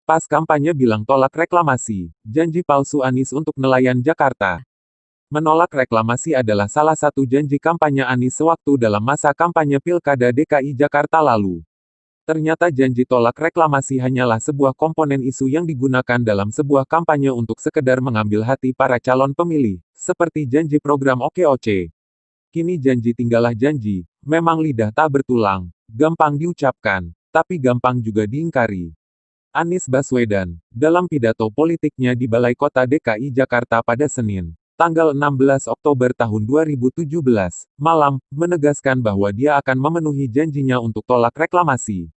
Pas kampanye bilang tolak reklamasi, janji palsu Anies untuk nelayan Jakarta. Menolak reklamasi adalah salah satu janji kampanye Anies sewaktu dalam masa kampanye Pilkada DKI Jakarta lalu. Ternyata janji tolak reklamasi hanyalah sebuah komponen isu yang digunakan dalam sebuah kampanye untuk sekedar mengambil hati para calon pemilih, seperti janji program OKOC. Kini janji tinggallah janji, memang lidah tak bertulang, gampang diucapkan, tapi gampang juga diingkari. Anies Baswedan, dalam pidato politiknya di Balai Kota DKI Jakarta pada Senin, tanggal 16 Oktober tahun 2017, malam, menegaskan bahwa dia akan memenuhi janjinya untuk tolak reklamasi.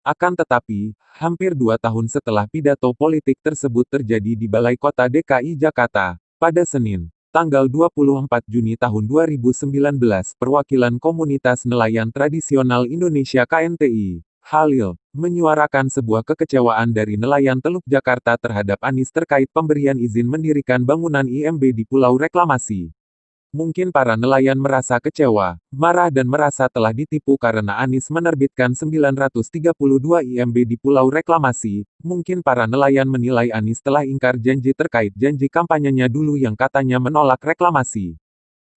Akan tetapi, hampir 2 tahun setelah pidato politik tersebut terjadi di Balai Kota DKI Jakarta, pada Senin, tanggal 24 Juni tahun 2019, perwakilan komunitas nelayan tradisional Indonesia KNTI, Halil, menyuarakan sebuah kekecewaan dari nelayan Teluk Jakarta terhadap Anies terkait pemberian izin mendirikan bangunan IMB di Pulau Reklamasi. Mungkin para nelayan merasa kecewa, marah dan merasa telah ditipu karena Anies menerbitkan 932 IMB di Pulau Reklamasi. Mungkin para nelayan menilai Anies telah ingkar janji terkait janji kampanyenya dulu yang katanya menolak reklamasi.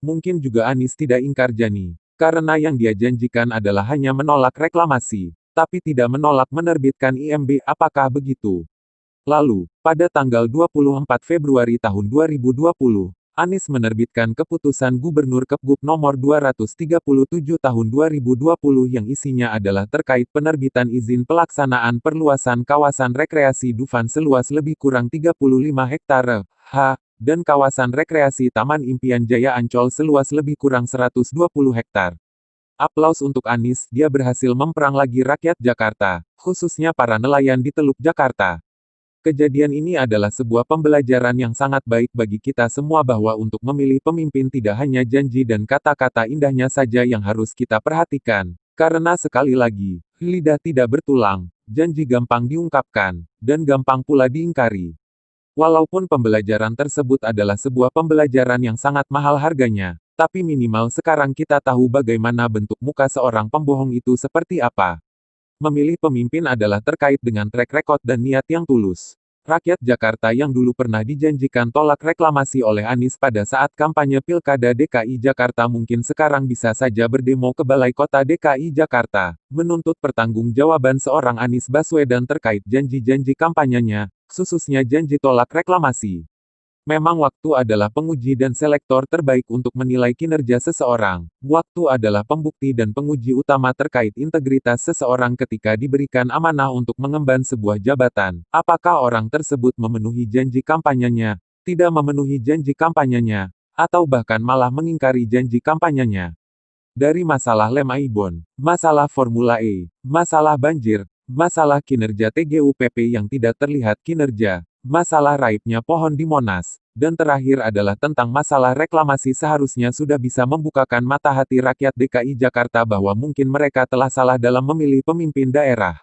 Mungkin juga Anies tidak ingkar janji, karena yang dia janjikan adalah hanya menolak reklamasi, tapi tidak menolak menerbitkan IMB. Apakah begitu? Lalu, pada tanggal 24 Februari tahun 2020, Anies menerbitkan Keputusan Gubernur Kepgub Nomor 237 Tahun 2020 yang isinya adalah terkait penerbitan izin pelaksanaan perluasan kawasan rekreasi Dufan seluas lebih kurang 35 hektare, dan kawasan rekreasi Taman Impian Jaya Ancol seluas lebih kurang 120 hektar. Aplaus untuk Anies, dia berhasil memperang lagi rakyat Jakarta, khususnya para nelayan di Teluk Jakarta. Kejadian ini adalah sebuah pembelajaran yang sangat baik bagi kita semua bahwa untuk memilih pemimpin tidak hanya janji dan kata-kata indahnya saja yang harus kita perhatikan, karena sekali lagi, lidah tidak bertulang, janji gampang diungkapkan, dan gampang pula diingkari. Walaupun pembelajaran tersebut adalah sebuah pembelajaran yang sangat mahal harganya, tapi minimal sekarang kita tahu bagaimana bentuk muka seorang pembohong itu seperti apa. Memilih pemimpin adalah terkait dengan track record dan niat yang tulus. Rakyat Jakarta yang dulu pernah dijanjikan tolak reklamasi oleh Anies pada saat kampanye Pilkada DKI Jakarta mungkin sekarang bisa saja berdemo ke Balai Kota DKI Jakarta, menuntut pertanggungjawaban seorang Anies Baswedan terkait janji-janji kampanyenya, khususnya janji tolak reklamasi. Memang waktu adalah penguji dan selektor terbaik untuk menilai kinerja seseorang. Waktu adalah pembukti dan penguji utama terkait integritas seseorang ketika diberikan amanah untuk mengemban sebuah jabatan. Apakah orang tersebut memenuhi janji kampanyenya, tidak memenuhi janji kampanyenya, atau bahkan malah mengingkari janji kampanyenya. Dari masalah lem Aibon, masalah Formula E, masalah banjir, masalah kinerja TGUPP yang tidak terlihat kinerja, masalah raibnya pohon di Monas, dan terakhir adalah tentang masalah reklamasi seharusnya sudah bisa membukakan mata hati rakyat DKI Jakarta bahwa mungkin mereka telah salah dalam memilih pemimpin daerah.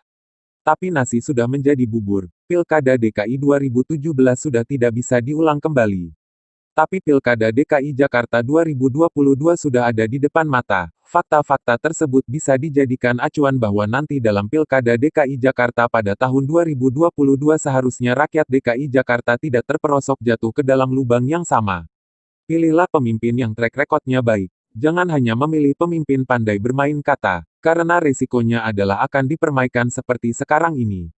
Tapi nasi sudah menjadi bubur, Pilkada DKI 2017 sudah tidak bisa diulang kembali. Tapi Pilkada DKI Jakarta 2022 sudah ada di depan mata. Fakta-fakta tersebut bisa dijadikan acuan bahwa nanti dalam Pilkada DKI Jakarta pada tahun 2022 seharusnya rakyat DKI Jakarta tidak terperosok jatuh ke dalam lubang yang sama. Pilihlah pemimpin yang track record-nya baik. Jangan hanya memilih pemimpin pandai bermain kata, karena risikonya adalah akan dipermaikan seperti sekarang ini.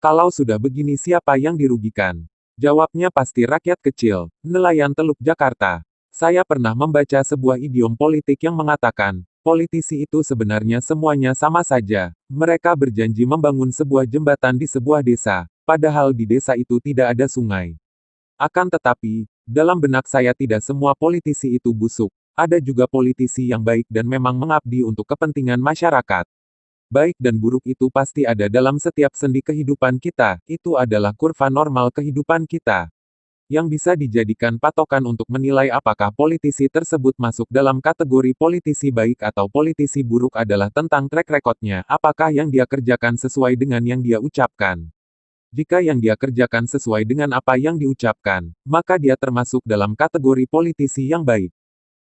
Kalau sudah begini siapa yang dirugikan? Jawabnya pasti rakyat kecil, nelayan Teluk Jakarta. Saya pernah membaca sebuah idiom politik yang mengatakan, politisi itu sebenarnya semuanya sama saja. Mereka berjanji membangun sebuah jembatan di sebuah desa, padahal di desa itu tidak ada sungai. Akan tetapi, dalam benak saya tidak semua politisi itu busuk. Ada juga politisi yang baik dan memang mengabdi untuk kepentingan masyarakat. Baik dan buruk itu pasti ada dalam setiap sendi kehidupan kita, itu adalah kurva normal kehidupan kita. Yang bisa dijadikan patokan untuk menilai apakah politisi tersebut masuk dalam kategori politisi baik atau politisi buruk adalah tentang track record-nya, apakah yang dia kerjakan sesuai dengan yang dia ucapkan. Jika yang dia kerjakan sesuai dengan apa yang diucapkan, maka dia termasuk dalam kategori politisi yang baik.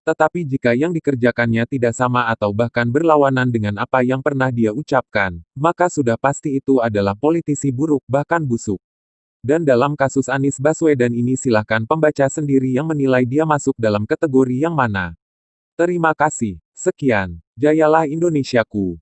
Tetapi jika yang dikerjakannya tidak sama atau bahkan berlawanan dengan apa yang pernah dia ucapkan, maka sudah pasti itu adalah politisi buruk bahkan busuk. Dan dalam kasus Anies Baswedan ini silahkan pembaca sendiri yang menilai dia masuk dalam kategori yang mana. Terima kasih. Sekian. Jayalah Indonesiaku.